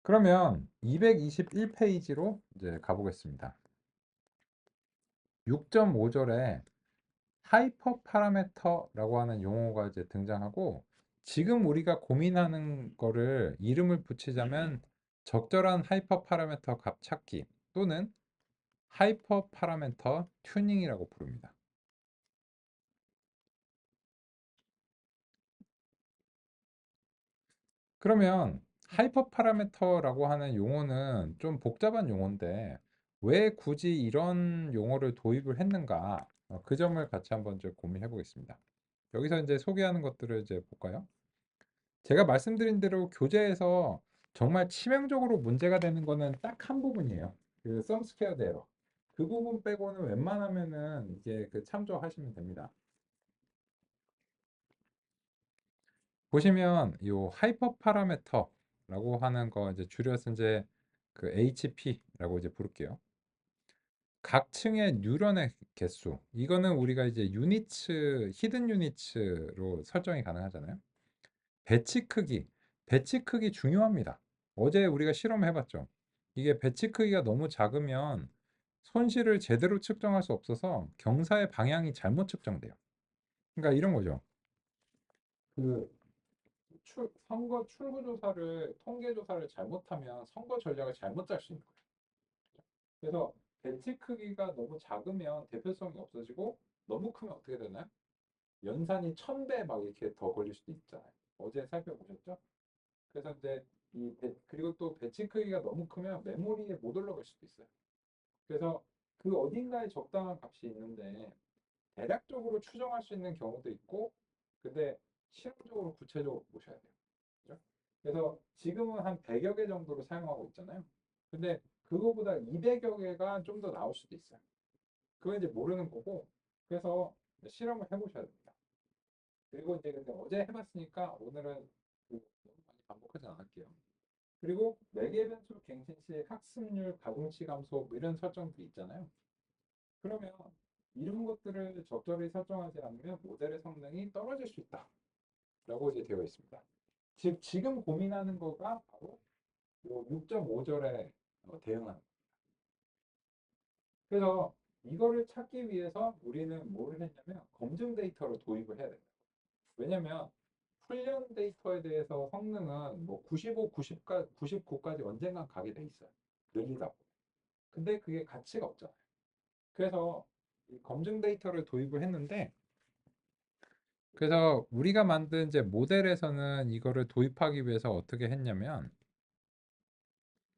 S1: 그러면 221페이지로 이제 가보겠습니다. 6.5절에 하이퍼 파라메터라고 하는 용어가 이제 등장하고 지금 우리가 고민하는 거를 이름을 붙이자면 적절한 하이퍼 파라메터 값 찾기 또는 하이퍼 파라메터 튜닝이라고 부릅니다. 그러면 하이퍼 파라메터라고 하는 용어는 좀 복잡한 용어인데 왜 굳이 이런 용어를 도입을 했는가? 그 점을 같이 한번 좀 고민해 보겠습니다. 여기서 이제 소개하는 것들을 이제 볼까요? 제가 말씀드린 대로 교재에서 정말 치명적으로 문제가 되는 거는 딱 한 부분이에요. 그 썸 스퀘어드 에러. 그 부분 빼고는 웬만하면은 이제 그 참조하시면 됩니다. 보시면 이 하이퍼 파라메터라고 하는 거 이제 줄여서 이제 그 HP라고 이제 부를게요. 각 층의 뉴런의 개수. 이거는 우리가 이제 유니츠, 히든 유니츠로 설정이 가능하잖아요. 배치 크기. 배치 크기 중요합니다. 어제 우리가 실험해 봤죠. 이게 배치 크기가 너무 작으면 손실을 제대로 측정할 수 없어서 경사의 방향이 잘못 측정돼요. 그러니까 이런 거죠. 그 선거 출구조사를 통계조사를 잘못하면 선거 전략을 잘못 짤 수 있는 거예요. 그래서 배치 크기가 너무 작으면 대표성이 없어지고 너무 크면 어떻게 되나요? 연산이 1000배 막 이렇게 더 걸릴 수도 있잖아요. 어제 살펴보셨죠? 그래서 이제 그리고 또 배치 크기가 너무 크면 메모리에 못 올라갈 수도 있어요. 그래서 그 어딘가에 적당한 값이 있는데 대략적으로 추정할 수 있는 경우도 있고 근데 실험적으로 구체적으로 보셔야 돼요. 그죠? 그래서 지금은 한 100여 개 정도로 사용하고 있잖아요. 근데 그거보다 200여 개가 좀 더 나올 수도 있어요. 그건 이제 모르는 거고, 그래서 실험을 해보셔야 됩니다. 그리고 이제 근데 어제 해봤으니까 오늘은 너무 많이 반복하지 않을게요. 그리고 매개 변수 갱신 시 학습률 가중치 감소 뭐 이런 설정들이 있잖아요. 그러면 이런 것들을 적절히 설정하지 않으면 모델의 성능이 떨어질 수 있다라고 이제 되어 있습니다. 즉 지금 고민하는 거가 바로 6.5절에 대응하는 거예요. 그래서 이거를 찾기 위해서 우리는 뭘 했냐면 검증 데이터를 도입을 해야 됩니다. 왜냐면 훈련 데이터에 대해서 성능은 뭐 95, 90까, 99까지 언젠간 가게 돼 있어요. 늘리다 보면. 근데 그게 가치가 없잖아요. 그래서 이 검증 데이터를 도입을 했는데, 그래서 우리가 만든 이제 모델에서는 이거를 도입하기 위해서 어떻게 했냐면,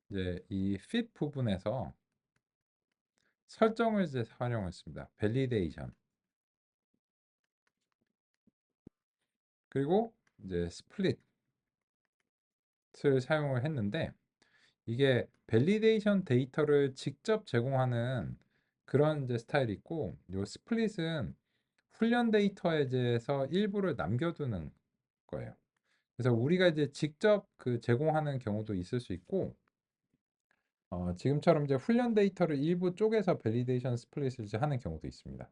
S1: 이제 이 fit 부분에서 설정을 이제 활용했습니다. 밸리데이션. 그리고 이제 스플릿을 사용을 했는데, 이게 밸리데이션 데이터를 직접 제공하는 그런 이제 스타일이 있고, 요 스플릿은 훈련 데이터에 대해서 일부를 남겨두는 거예요. 그래서 우리가 이제 직접 그 제공하는 경우도 있을 수 있고, 지금처럼 이제 훈련 데이터를 일부 쪼개서 밸리데이션 스플릿을 이제 하는 경우도 있습니다.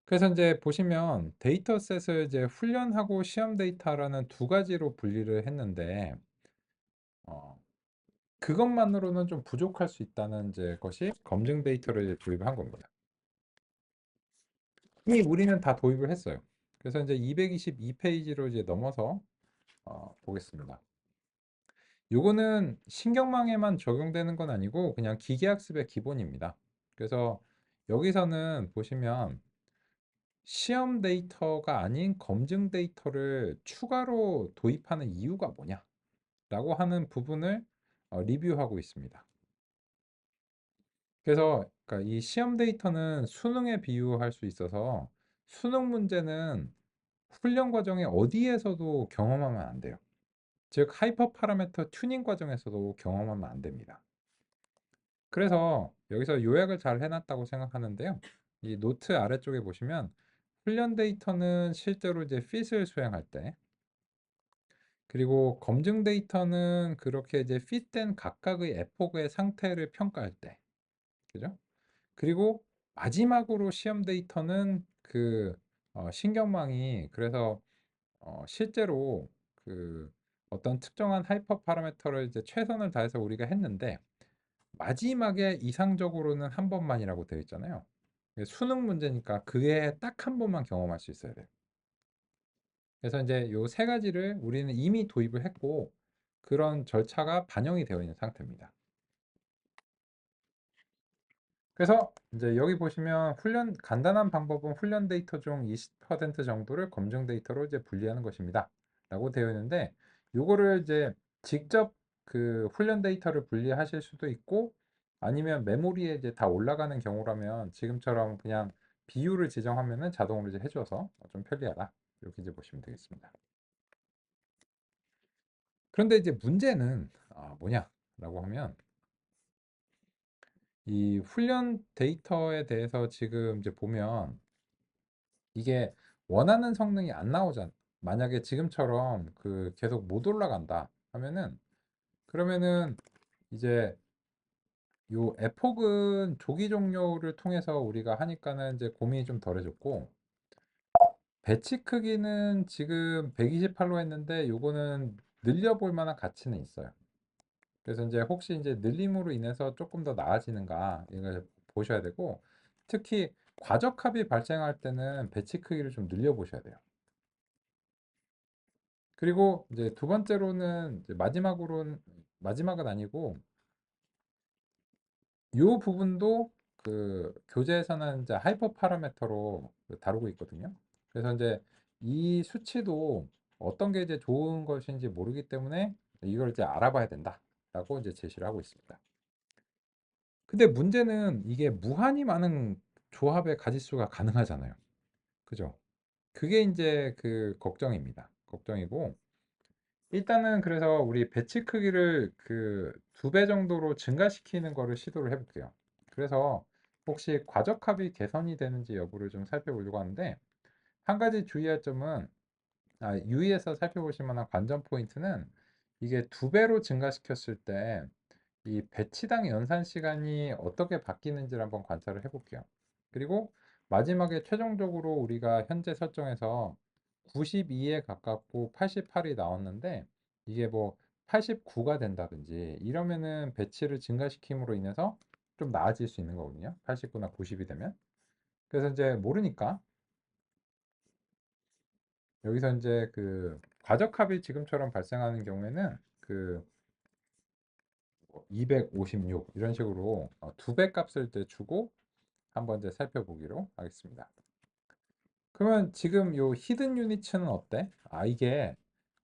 S1: 그래서 이제 보시면 데이터셋을 이제 훈련하고 시험 데이터라는 두 가지로 분리를 했는데, 어, 그것만으로는 좀 부족할 수 있다는 이제 것이 검증 데이터를 도입한 겁니다. 이미 우리는 다 도입을 했어요. 그래서 이제 222페이지로 이제 넘어서 보겠습니다. 요거는 신경망에만 적용되는 건 아니고 그냥 기계학습의 기본입니다. 그래서 여기서는 보시면 시험 데이터가 아닌 검증 데이터를 추가로 도입하는 이유가 뭐냐라고 하는 부분을 리뷰하고 있습니다. 그래서 그러니까 이 시험 데이터는 수능에 비유할 수 있어서 수능 문제는 훈련 과정에 어디에서도 경험하면 안 돼요. 즉 하이퍼 파라미터 튜닝 과정에서도 경험하면 안 됩니다. 그래서 여기서 요약을 잘 해놨다고 생각하는데요. 이 노트 아래쪽에 보시면 훈련 데이터는 실제로 이제 fit을 수행할 때, 그리고 검증 데이터는 그렇게 이제 fit된 각각의 에포그의 상태를 평가할 때, 그죠? 그리고 마지막으로 시험 데이터는 그 신경망이 그래서 실제로 그 어떤 특정한 하이퍼 파라미터를 이제 최선을 다해서 우리가 했는데 마지막에 이상적으로는 한 번만이라고 되어 있잖아요. 수능 문제니까 그게 딱 한 번만 경험할 수 있어야 돼요. 그래서 이제 요 세 가지를 우리는 이미 도입을 했고 그런 절차가 반영이 되어 있는 상태입니다. 그래서 이제 여기 보시면 훈련 간단한 방법은 훈련 데이터 중 20% 정도를 검증 데이터로 이제 분리하는 것입니다. 라고 되어 있는데 요거를 이제 직접 그 훈련 데이터를 분리하실 수도 있고 아니면 메모리에 이제 다 올라가는 경우라면 지금처럼 그냥 비율을 지정하면은 자동으로 이제 해줘서 좀 편리하다. 이렇게 이제 보시면 되겠습니다. 그런데 이제 문제는 뭐냐라고 하면 이 훈련 데이터에 대해서 지금 이제 보면 이게 원하는 성능이 안 나오잖아. 만약에 지금처럼 그 계속 못 올라간다 하면은 그러면은 이제 요 에폭은 조기 종료를 통해서 우리가 하니까는 이제 고민이 좀 덜해졌고 배치 크기는 지금 128로 했는데 요거는 늘려볼 만한 가치는 있어요. 그래서 이제 혹시 이제 늘림으로 인해서 조금 더 나아지는가 이걸 보셔야 되고 특히 과적합이 발생할 때는 배치 크기를 좀 늘려 보셔야 돼요. 그리고 이제 두 번째로는 이제 마지막은 아니고 이 부분도 그 교재에서는 이제 하이퍼 파라미터로 다루고 있거든요. 그래서 이제 이 수치도 어떤 게 이제 좋은 것인지 모르기 때문에 이걸 이제 알아봐야 된다라고 이제 제시를 하고 있습니다. 근데 문제는 이게 무한히 많은 조합의 가짓수가 가능하잖아요. 그죠? 그게 이제 그 걱정입니다. 걱정이고 일단은 그래서 우리 배치 크기를 그 2배 정도로 증가시키는 거를 시도를 해볼게요. 그래서 혹시 과적합이 개선이 되는지 여부를 좀 살펴보려고 하는데, 한 가지 주의할 점은, 유의해서 살펴보실 만한 관전 포인트는, 이게 2배로 증가시켰을 때 이 배치당 연산 시간이 어떻게 바뀌는지를 한번 관찰을 해볼게요. 그리고 마지막에 최종적으로 우리가 현재 설정에서 92에 가깝고 88이 나왔는데, 이게 뭐 89가 된다든지 이러면은 배치를 증가시킴으로 인해서 좀 나아질 수 있는 거거든요. 89나 90이 되면. 그래서 이제 모르니까 여기서 이제 그 과적합이 지금처럼 발생하는 경우에는 그 256 이런 식으로 2배 값을 이제 주고 한번 이제 살펴보기로 하겠습니다. 그러면 지금 요 히든 유니츠는 어때? 이게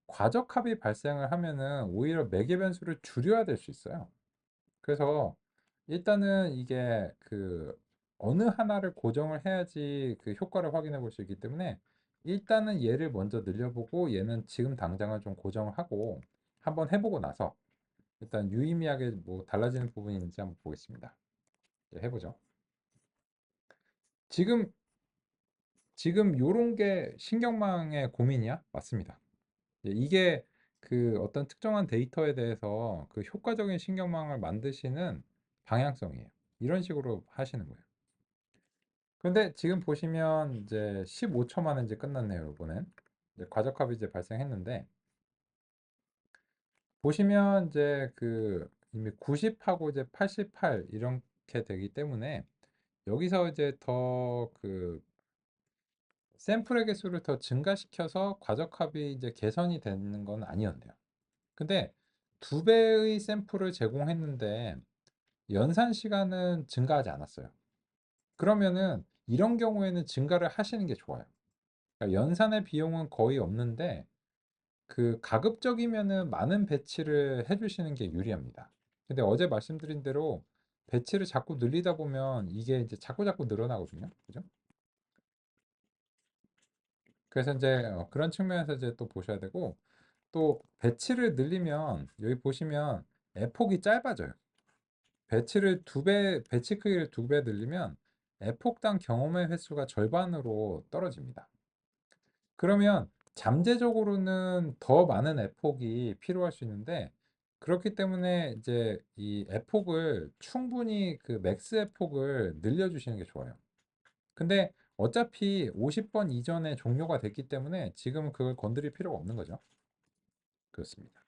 S1: 과적합이 발생을 하면은 오히려 매개 변수를 줄여야 될 수 있어요. 그래서 일단은 이게 그 어느 하나를 고정을 해야지 그 효과를 확인해 볼 수 있기 때문에, 일단은 얘를 먼저 늘려보고 얘는 지금 당장은 좀 고정을 하고 한번 해보고 나서 일단 유의미하게 뭐 달라지는 부분이 있는지 한번 보겠습니다. 이제 해보죠. 지금 요런 게 신경망의 고민이야? 맞습니다. 이게 그 어떤 특정한 데이터에 대해서 그 효과적인 신경망을 만드시는 방향성이에요. 이런 식으로 하시는 거예요. 근데 지금 보시면 이제 15초 만에 이제 끝났네요, 이번엔. 이제 과적합이 이제 발생했는데, 보시면 이제 그 이미 90하고 이제 88 이렇게 되기 때문에, 여기서 이제 더 그 샘플의 개수를 더 증가시켜서 과적합이 이제 개선이 되는 건 아니었네요. 근데 2배의 샘플을 제공했는데 연산 시간은 증가하지 않았어요. 그러면은 이런 경우에는 증가를 하시는 게 좋아요. 그러니까 연산의 비용은 거의 없는데 그 가급적이면은 많은 배치를 해주시는 게 유리합니다. 근데 어제 말씀드린 대로 배치를 자꾸 늘리다 보면 이게 이제 자꾸 늘어나거든요. 그죠? 그래서 이제 그런 측면에서 이제 또 보셔야 되고, 또 배치를 늘리면 여기 보시면 F폭이 짧아져요. 배치 크기를 2배 늘리면 F폭당 경험의 횟수가 절반으로 떨어집니다. 그러면 잠재적으로는 더 많은 F폭이 필요할 수 있는데, 그렇기 때문에 이제 이 F폭을 충분히 그 맥스 F폭을 늘려주시는 게 좋아요. 근데 어차피 50번 이전에 종료가 됐기 때문에 지금은 그걸 건드릴 필요가 없는 거죠. 그렇습니다.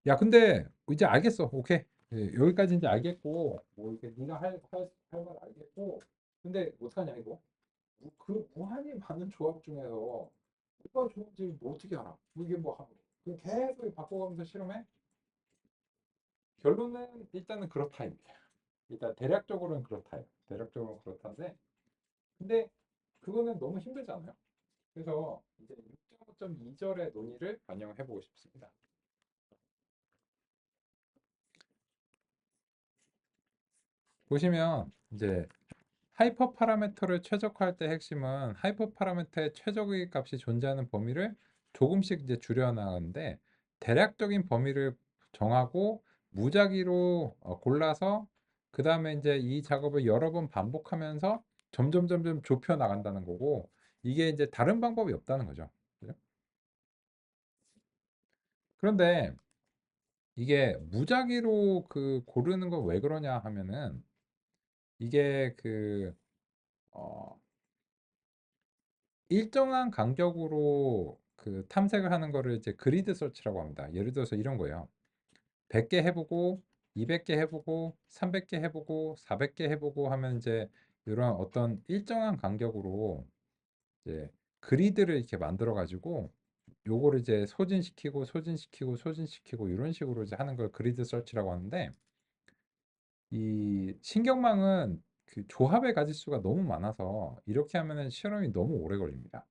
S1: 야, 근데 이제 알겠어. 오케이. 여기까지 이제 알겠고, 뭐 이렇게 네가 할 말 알겠고, 근데 어떡하냐 이거? 그 무한히 많은 조합 중에서 뭐가 좋은지 뭐 어떻게 알아? 이게 뭐 하고 그냥 계속 바꿔가면서 실험해? 결론은 일단은 그렇다입니다. 일단 대략적으로는 그렇다요. 대략적으로는 그렇다인데, 근데 그거는 너무 힘들잖아요. 그래서 이제 6.5.2절의 논의를 반영해 보고 싶습니다. 보시면 이제 하이퍼 파라미터를 최적화할 때 핵심은 하이퍼 파라미터의 최적의 값이 존재하는 범위를 조금씩 이제 줄여 나가는데, 대략적인 범위를 정하고 무작위로 골라서 그 다음에 이제 이 작업을 여러 번 반복하면서 점점 좁혀 나간다는 거고, 이게 이제 다른 방법이 없다는 거죠. 그죠? 그런데 이게 무작위로 그 고르는 건 왜 그러냐 하면은, 이게 그 어, 일정한 간격으로 그 탐색을 하는 거를 이제 그리드 서치라고 합니다. 예를 들어서 이런 거예요. 100개 해보고 200개 해보고 300개 해보고 400개 해보고 하면 이제 이런 어떤 일정한 간격으로 이제 그리드를 이렇게 만들어 가지고 요거를 이제 소진시키고 이런 식으로 이제 하는 걸 그리드 서치라고 하는데, 이 신경망은 그 조합의 가짓수가 너무 많아서 이렇게 하면은 실험이 너무 오래 걸립니다.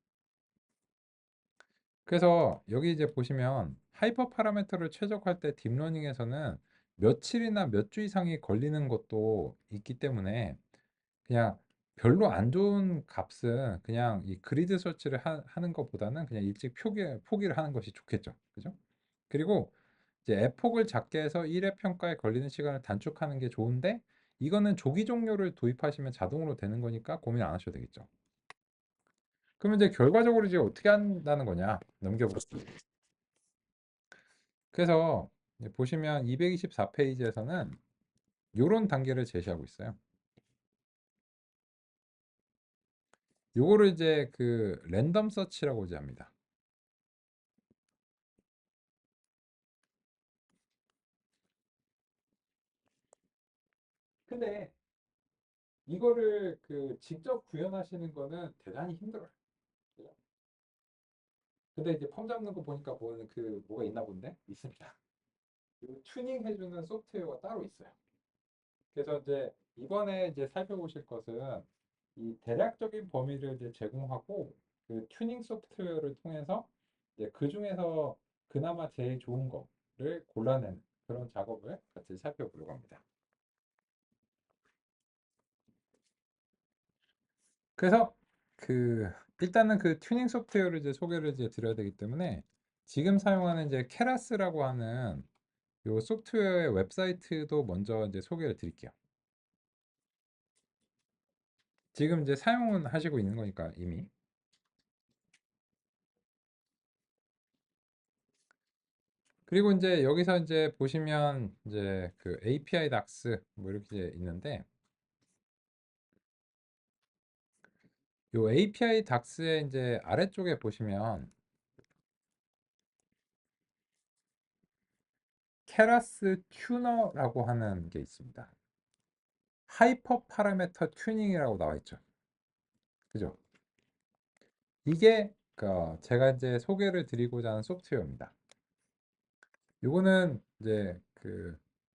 S1: 그래서 여기 이제 보시면 하이퍼 파라미터를 최적화할 때 딥러닝에서는 며칠이나 몇 주 이상이 걸리는 것도 있기 때문에, 그냥 별로 안 좋은 값은 그냥 이 그리드 서치를 하는 것보다는 그냥 일찍 포기를 하는 것이 좋겠죠. 그죠? 그리고 이제 F폭을 작게 해서 1회 평가에 걸리는 시간을 단축하는 게 좋은데 이거는 조기 종료를 도입하시면 자동으로 되는 거니까 고민 안 하셔도 되겠죠. 그러면 이제 결과적으로 이제 어떻게 한다는 거냐? 넘겨보겠습니다. 그래서 보시면 224페이지에서는 요런 단계를 제시하고 있어요. 요거를 이제 그 랜덤 서치라고 이제 합니다. 근데 이거를 그 직접 구현하시는 거는 대단히 힘들어요. 그죠? 근데 이제 펌 잡는 거 보니까 보는 그 뭐가 있나 본데? 있습니다. 그 튜닝 해주는 소프트웨어가 따로 있어요. 그래서 이제 이번에 이제 살펴보실 것은 이 대략적인 범위를 이제 제공하고 그 튜닝 소프트웨어를 통해서 이제 그 중에서 그나마 제일 좋은 거를 골라내는 그런 작업을 같이 살펴보려고 합니다. 그래서 그 일단은 그 튜닝 소프트웨어를 이제 소개를 이제 드려야 되기 때문에 지금 사용하는 이제 케라스라고 하는 요 소프트웨어의 웹사이트도 먼저 이제 소개를 드릴게요. 지금 이제 사용은 하시고 있는 거니까 이미. 그리고 이제 여기서 이제 보시면 이제 그 API Docs 뭐 이렇게 있는데 요 API Docs의 이제 아래쪽에 보시면 케라스 튜너라고 하는 게 있습니다. 하이퍼 파라메터 튜닝이라고 나와 있죠. 그죠? 이게 제가 이제 소개를 드리고자 하는 소프트웨어입니다. 요거는 이제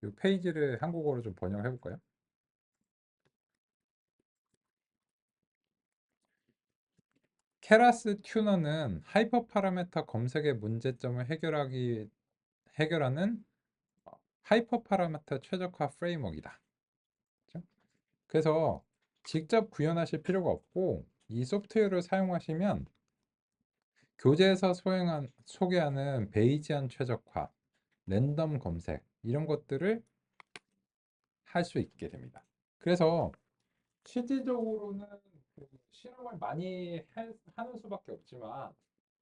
S1: 요 페이지를 한국어로 좀 번역해 볼까요? 케라스 튜너는 하이퍼 파라메터 검색의 문제점을 해결하는 하이퍼 파라메터 최적화 프레임워크이다. 그렇죠? 그래서 직접 구현하실 필요가 없고 이 소프트웨어를 사용하시면 교재에서 소개하는 베이지안 최적화, 랜덤 검색 이런 것들을 할 수 있게 됩니다. 그래서 실질적으로는 그 실험을 많이 하는 수밖에 없지만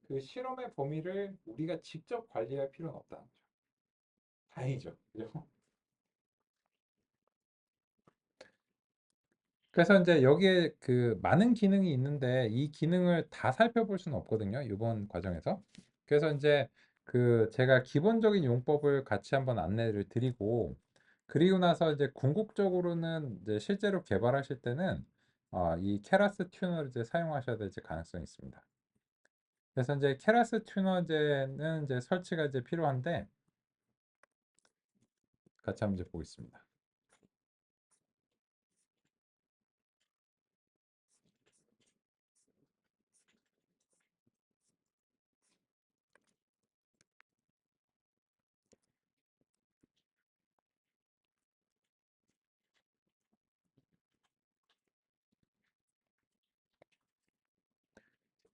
S1: 그 실험의 범위를 우리가 직접 관리할 필요는 없다는 거죠. 다행이죠. 그죠? 그래서 이제 여기에 그 많은 기능이 있는데 이 기능을 다 살펴볼 수는 없거든요. 이번 과정에서. 그래서 이제 그 제가 기본적인 용법을 같이 한번 안내를 드리고 그리고 나서 이제 궁극적으로는 이제 실제로 개발하실 때는 이 케라스 튜너를 이제 사용하셔야 될 가능성이 있습니다. 그래서 이제 케라스 튜너제는 이제 설치가 이제 필요한데 같이 한번 이제 보겠습니다.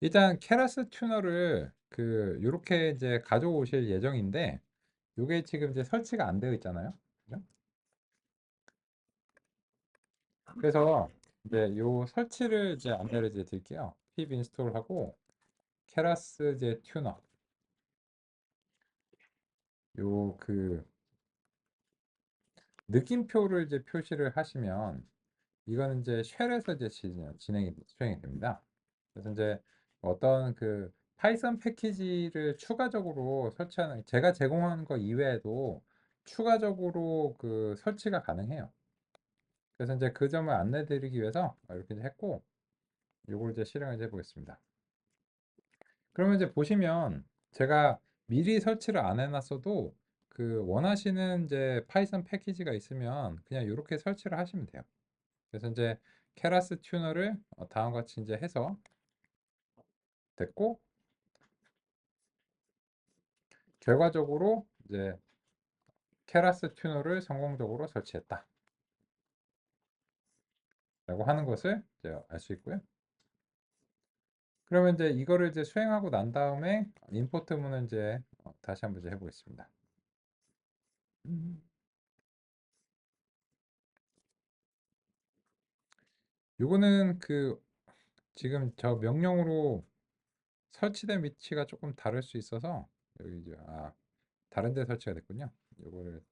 S1: 일단 케라스 튜너를 요렇게 이제 가져오실 예정인데 요게 지금 이제 설치가 안 되어 있잖아요. 그죠? 그래서 이제 요 설치를 이제 안내를 이제 드릴게요. pip 인스톨하고 케라스 이제 튜너 요 느낌표를 이제 표시를 하시면 이거는 이제 쉘에서 이제 수행이 됩니다. 그래서 이제 어떤 파이썬 패키지를 추가적으로 설치하는 제가 제공하는 거 이외에도 추가적으로 설치가 가능해요. 그래서 이제 그 점을 안내 드리기 위해서 이렇게 이제 했고 요걸 이제 실행을 해 보겠습니다. 그러면 이제 보시면 제가 미리 설치를 안 해놨어도 원하시는 이제 파이썬 패키지가 있으면 그냥 이렇게 설치를 하시면 돼요. 그래서 이제 케라스 튜너를 다음과 같이 이제 해서 됐고 결과적으로 이제 케라스 튜너를 성공적으로 설치했다. 라고 하는 것을 이제 알 수 있고요. 그러면 이제 이거를 이제 수행하고 난 다음에 임포트문을 이제 다시 한번 이제 해보겠습니다. 요거는 그 지금 저 명령으로 설치된 위치가 조금 다를 수 있어서 여기 이제 다른 데 설치가 됐군요. 요거를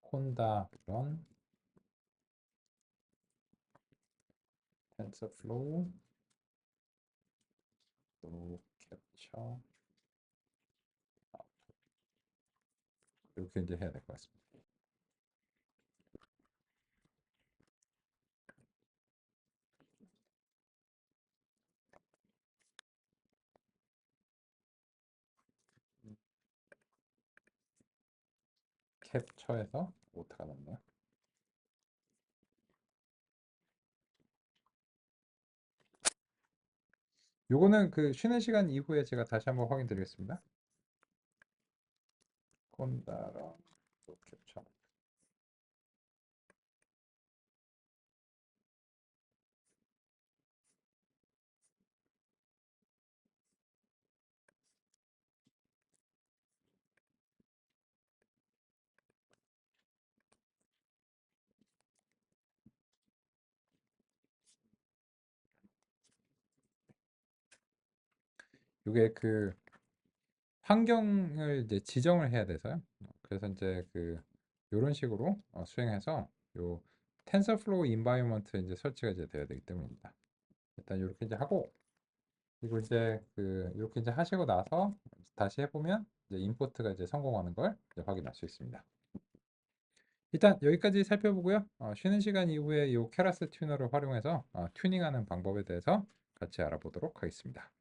S1: 콘다 런 텐서플로우 또 캡처 이렇게 이제 해야 될 것 같습니다. 캡처에서 오타가 났네요. 요거는 그 쉬는 시간 이후에 제가 다시 한번 확인 드리겠습니다. 콘다런 또 캡처. 요게 그 환경을 이제 지정을 해야 돼서요. 그래서 이제 그 요런 식으로 수행해서 요 텐서플로우 인바이먼트 이제 설치가 이제 되어야 되기 때문입니다. 일단 이렇게 이제 하고 그리고 이제 그 이렇게 이제 하시고 나서 다시 해보면 이제 임포트가 이제 성공하는 걸 이제 확인할 수 있습니다. 일단 여기까지 살펴보고요. 쉬는 시간 이후에 이 케라스 튜너를 활용해서 튜닝하는 방법에 대해서 같이 알아보도록 하겠습니다.